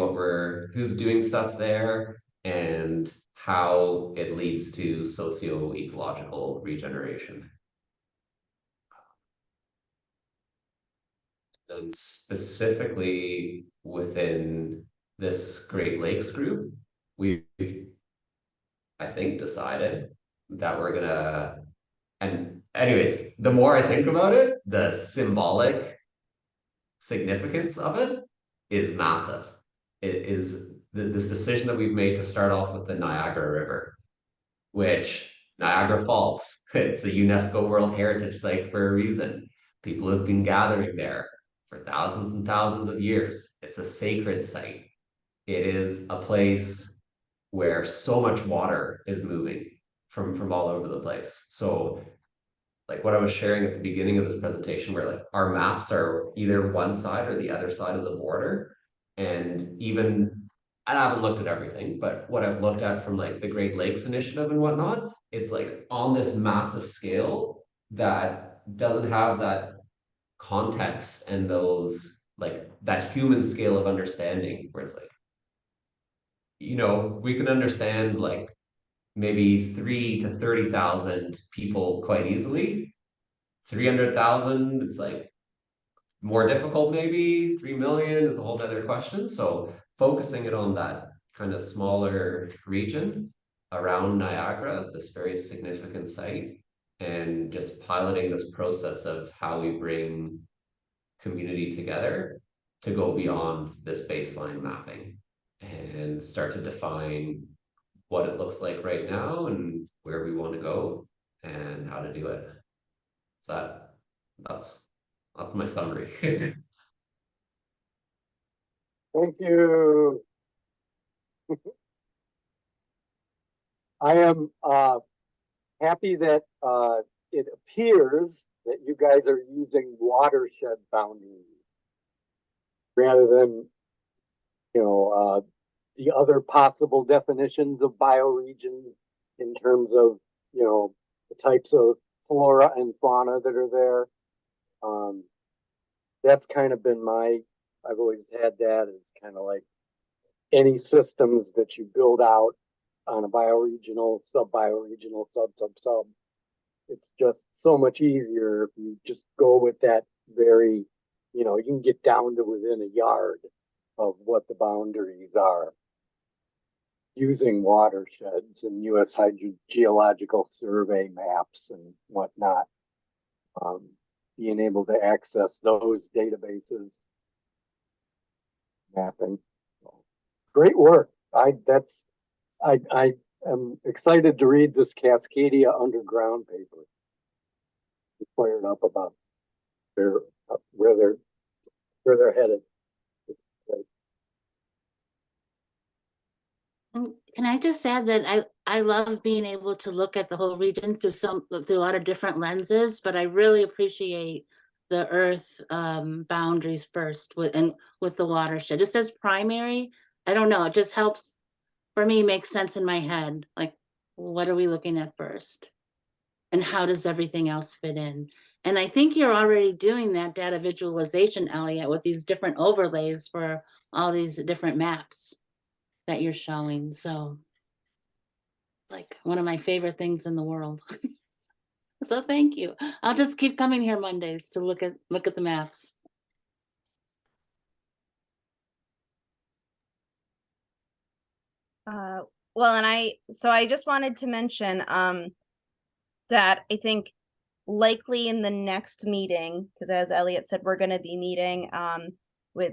stuff there, and how it leads to socio-ecological regeneration. And specifically within this Great Lakes group, we've, I think, decided that we're gonna, and anyways, the more I think about it, the symbolic significance of it is massive. It is this decision that we've made to start off with the Niagara River, which Niagara Falls, it's a UNESCO World Heritage Site for a reason. People have been gathering there for thousands and thousands of years. It's a sacred site. It is a place where so much water is moving from all over the place. So like what I was sharing at the beginning of this presentation, where like our maps are either one side or the other side of the border. And even I haven't looked at everything, but what I've looked at from like the Great Lakes Initiative and whatnot, it's like on this massive scale that doesn't have that context and those like that human scale of understanding where it's like, we can understand like maybe 3 to 30,000 people quite easily. 300,000, it's like more difficult, maybe 3 million is a whole other question. So focusing it on that kind of smaller region around Niagara, this very significant site, and just piloting this process of how we bring community together to go beyond this baseline mapping and start to define what it looks like right now and where we want to go and how to do it. So that's my summary. Thank you. I am happy that it appears that you guys are using watershed boundaries rather than, the other possible definitions of bioregion in terms of, the types of flora and fauna that are there. That's kind of been I've always had that as kind of like any systems that you build out on a bioregional, sub-bioregional, sub. It's just so much easier if you just go with that very, you can get down to within a yard of what the boundaries are using watersheds and U.S. Hydrogeological Survey maps and whatnot. Being able to access those databases, mapping. Great work. I am excited to read this Cascadia underground paper. Fired up about where they're headed. Can I just add that I love being able to look at the whole regions through a lot of different lenses, but I really appreciate the earth boundaries first with the watershed. Just as primary, I don't know, it just helps for me make sense in my head. Like, what are we looking at first? And how does everything else fit in? And I think you're already doing that data visualization, Elliot, with these different overlays for all these different maps that you're showing. So it's like one of my favorite things in the world. So thank you. I'll just keep coming here Mondays to look at the maps. Well, and I just wanted to mention that I think likely in the next meeting, because as Elliot said, we're going to be meeting with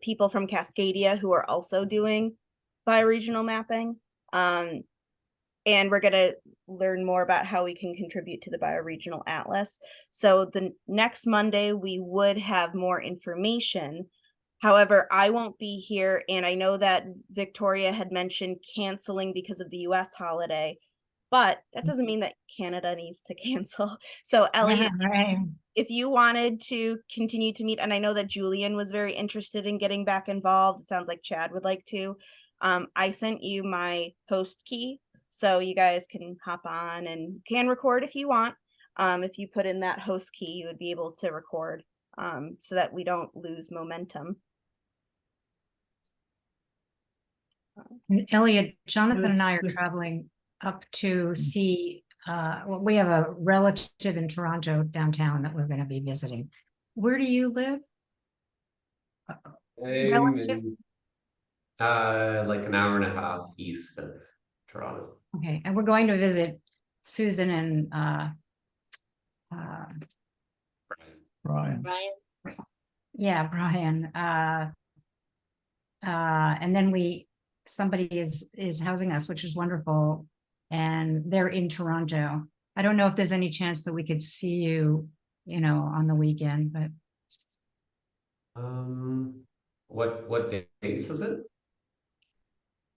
people from Cascadia who are also doing bioregional mapping. And we're going to learn more about how we can contribute to the bioregional atlas. So the next Monday, we would have more information. However, I won't be here. And I know that Victoria had mentioned canceling because of the US holiday, but that doesn't mean that Canada needs to cancel. So Elliot, Right. if you wanted to continue to meet, and I know that Julian was very interested in getting back involved, it sounds like Chad would like to. I sent you my host key, so you guys can hop on and can record if you want. If you put in that host key, you would be able to record so that we don't lose momentum. And Elliot, Jonathan and I are That's- traveling up to see, well, we have a relative in Toronto downtown that we're going to be visiting. Where do you live? Relative? in, like an hour and a half east of Toronto. Okay, and we're going to visit Susan and Brian. Brian? yeah, Brian. And then somebody is housing us, which is wonderful, and they're in Toronto. I don't know if there's any chance that we could see you, on the weekend, but What dates is it?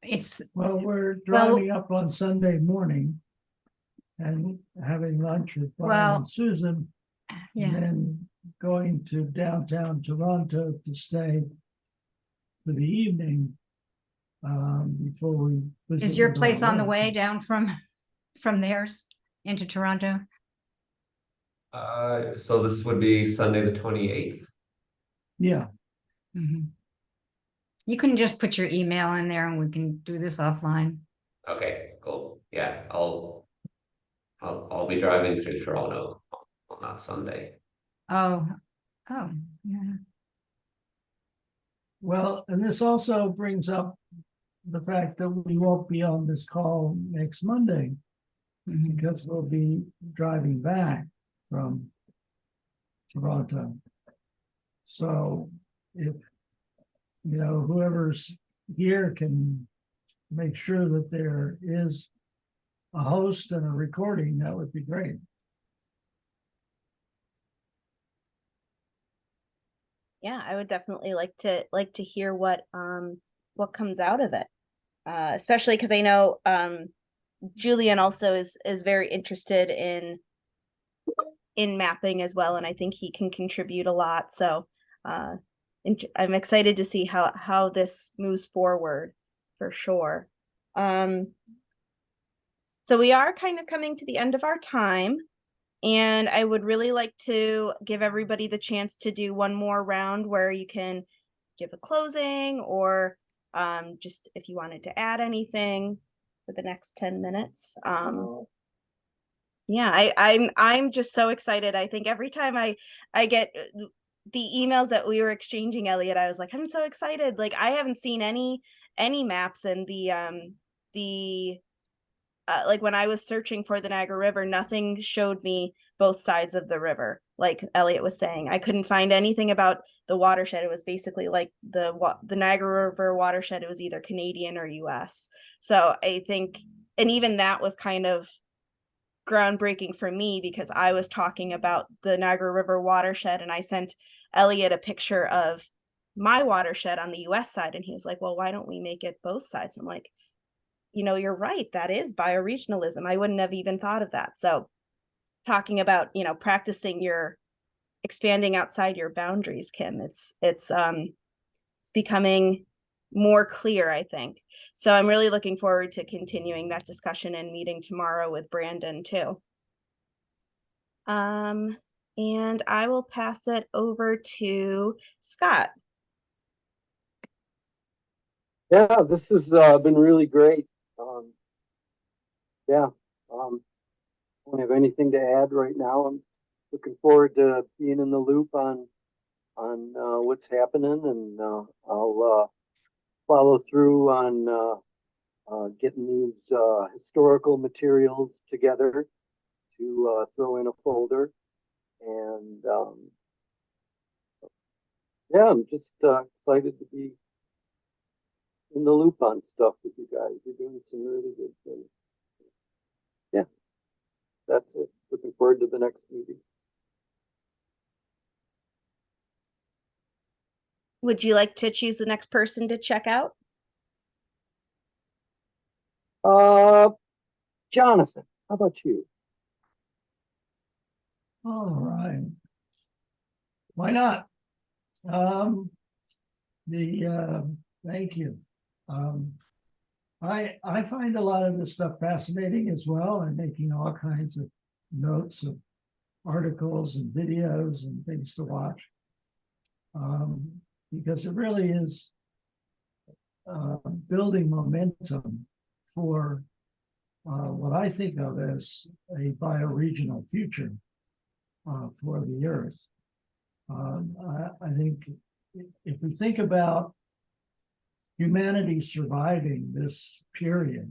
it's Well, we're driving up on Sunday morning and having lunch with Brian Well, and Susan, and yeah. then going to downtown Toronto to stay for the evening before we visit Is your with our place on the way relatives. down from theirs into Toronto? So this would be Sunday the 28th. Yeah, Mhm. You can just put your email in there and we can do this offline. Okay, cool. Yeah, I'll be driving through Toronto on that Sunday. Oh, yeah. well, and this also brings up the fact that we won't be on this call next Monday Mhm. because we'll be driving back from Toronto. So if, whoever's here can make sure that there is a host and a recording, that would be great. Yeah, I would definitely like to hear what comes out of it. Especially because I know Julian also is very interested in mapping as well, and I think he can contribute a lot. So uh, I'm excited to see how this moves forward for sure. Um, so we are kind of coming to the end of our time, and I would really like to give everybody the chance to do one more round where you can give a closing or just if you wanted to add anything for the next 10 minutes. Yeah, I'm just so excited. I think every time I get the emails that we were exchanging, Elliot, I was like, I'm so excited. Like I haven't seen any maps, and the like when I was searching for the Niagara River, nothing showed me both sides of the river. Like Elliot was saying, I couldn't find anything about the watershed. It was basically like the Niagara River watershed. It was either Canadian or U.S. So I think, and even that was kind of groundbreaking for me because I was talking about the Niagara River watershed, and I sent Elliot a picture of my watershed on the US side, and he was like, well, why don't we make it both sides? I'm like, you're right, that is bioregionalism. I wouldn't have even thought of that. So talking about, practicing your expanding outside your boundaries, Kim, it's becoming more clear, I think. So I'm really looking forward to continuing that discussion and meeting tomorrow with Brandon too. And I will pass it over to Scott. Yeah, this has been really great. Yeah, don't have anything to add right now. I'm looking forward to being in the loop on what's happening, and I'll follow through on getting these historical materials together to throw in a folder. And yeah, I'm just excited to be in the loop on stuff with you guys. You're doing some really good things. Yeah, that's it. Looking forward to the next meeting. Would you like to choose the next person to check out? Jonathan, how about you? All right. Why not? Um, thank you. I find a lot of this stuff fascinating as well. I'm making all kinds of notes of articles and videos and things to watch. Because it really is building momentum for what I think of as a bioregional future for the Earth. I think if we think about humanity surviving this period,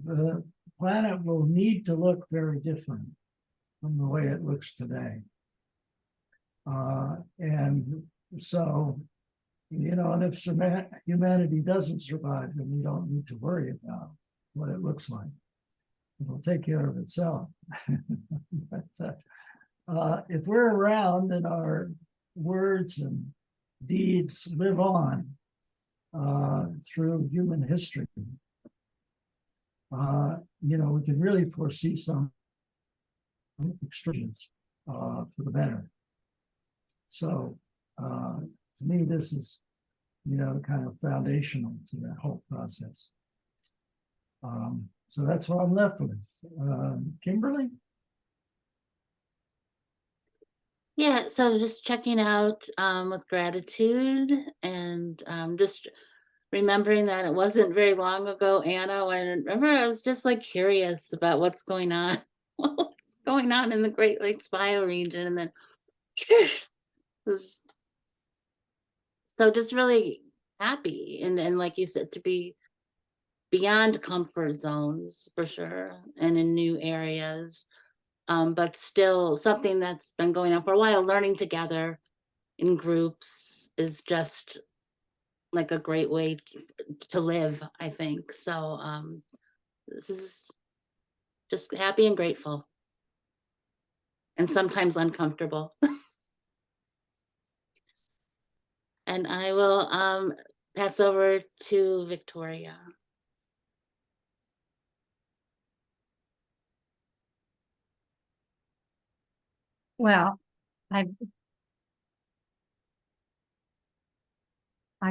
the planet will need to look very different from the way it looks today. And so, and if humanity doesn't survive, then we don't need to worry about what it looks like. It'll take care of itself. But if we're around and our words and deeds live on through human history, we can really foresee some extremes for the better. So to me, this is, kind of foundational to that whole process. So that's what I'm left with. Kimberly? Yeah, so just checking out with gratitude, and just remembering that it wasn't very long ago, Anna, I remember I was just like curious about what's going on, what's going on in the Great Lakes bioregion, and then was so just really happy, and like you said, to be beyond comfort zones for sure, and in new areas, but still something that's been going on for a while. Learning together in groups is just like a great way to live, I think. So this is just happy and grateful, and sometimes uncomfortable. And I will pass over to Victoria. Well, I'm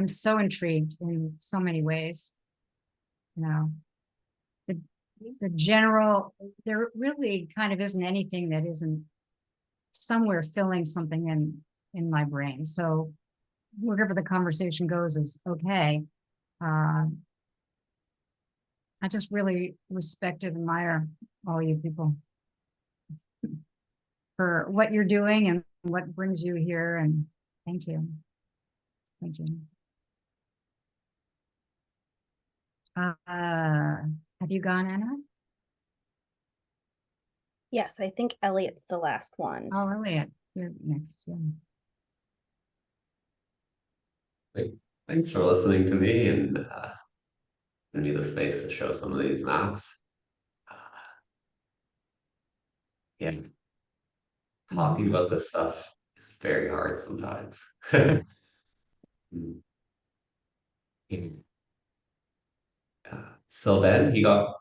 so intrigued in so many ways. You know, the general, there really kind of isn't anything that isn't somewhere filling something in my brain. So wherever the conversation goes is okay. I just really respect and admire all you people for what you're doing and what brings you here. And thank you. Thank you. Have you gone, Anna? Yes, I think Elliot's the last one. Oh, Elliot, you're next. Yeah. Thanks for listening to me and giving me the space to show some of these maps. Uh, yeah, talking about this stuff is very hard sometimes. Mm. Yeah. So then he got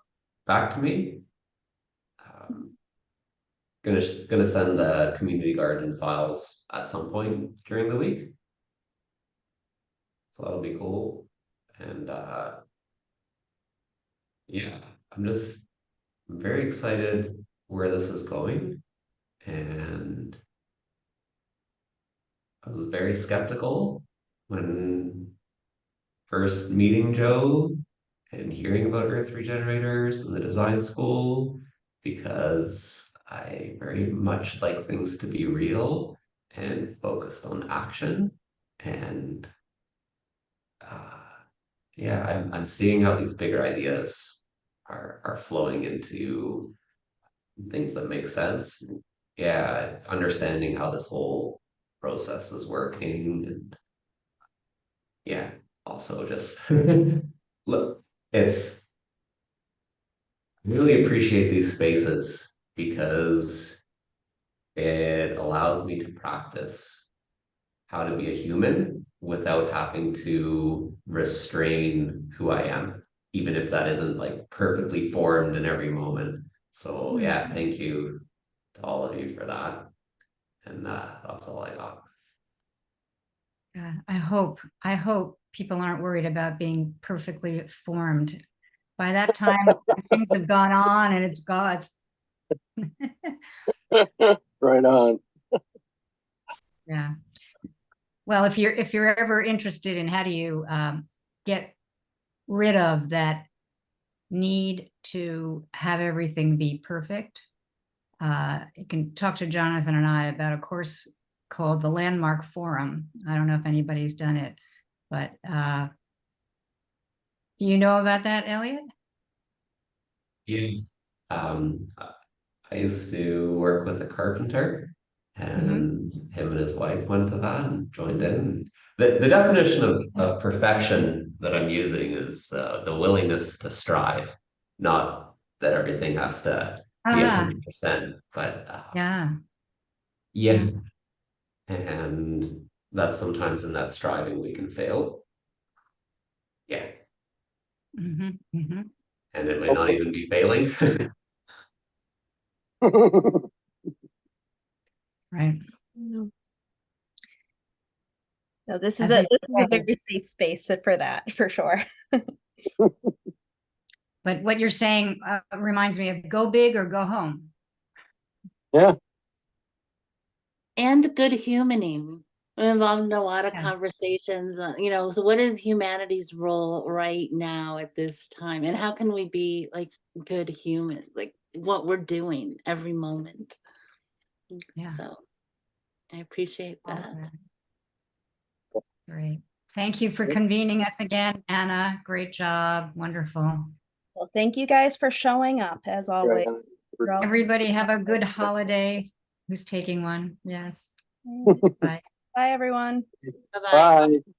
back to me. Um, gonna send the community garden files at some point during the week. So that'll be cool. And yeah, I'm very excited where this is going. And I was very skeptical when first meeting Joe and hearing about Earth Regenerators and the design school because I very much like things to be real and focused on action. And yeah, I'm seeing how these bigger ideas are flowing into things that make sense. Yeah, understanding how this whole process is working and yeah, also just look, it's I really appreciate these spaces because it allows me to practice how to be a human without having to restrain who I am, even if that isn't like perfectly formed in every moment. So yeah, thank you to all of you for that. And that's all I got. Yeah, I hope people aren't worried about being perfectly formed. By that time, things have gone on and it's God's. Right on. Yeah. Well, if you're ever interested in how do you get rid of that need to have everything be perfect, you can talk to Jonathan and I about a course called the Landmark Forum. I don't know if anybody's done it, but do you know about that, Elliot? Yeah. I used to work with a carpenter, and him and his wife went to that and joined in. The definition of perfection that I'm using is the willingness to strive, not that everything has to be Ah, 100%, but yeah. yeah, and that sometimes in that striving we can fail. Yeah, hmm hmm and it might not even be failing. Right. No, no, this is As they this is a say, very safe space for that, for sure. but what you're saying reminds me of go big or go home. Yeah. And good humaning. We're involved in a lot of Yes. conversations, so what is humanity's role right now at this time? And how can we be like good human, like what we're doing every moment? Yeah. So I appreciate All that. that. Great. Thank you for convening us again, Anna. Great job. Wonderful. Well, thank you guys for showing up as always. Right on. You're all- Everybody have a good holiday. Who's taking one? Yes. Bye. Bye, everyone. Bye-bye. Bye.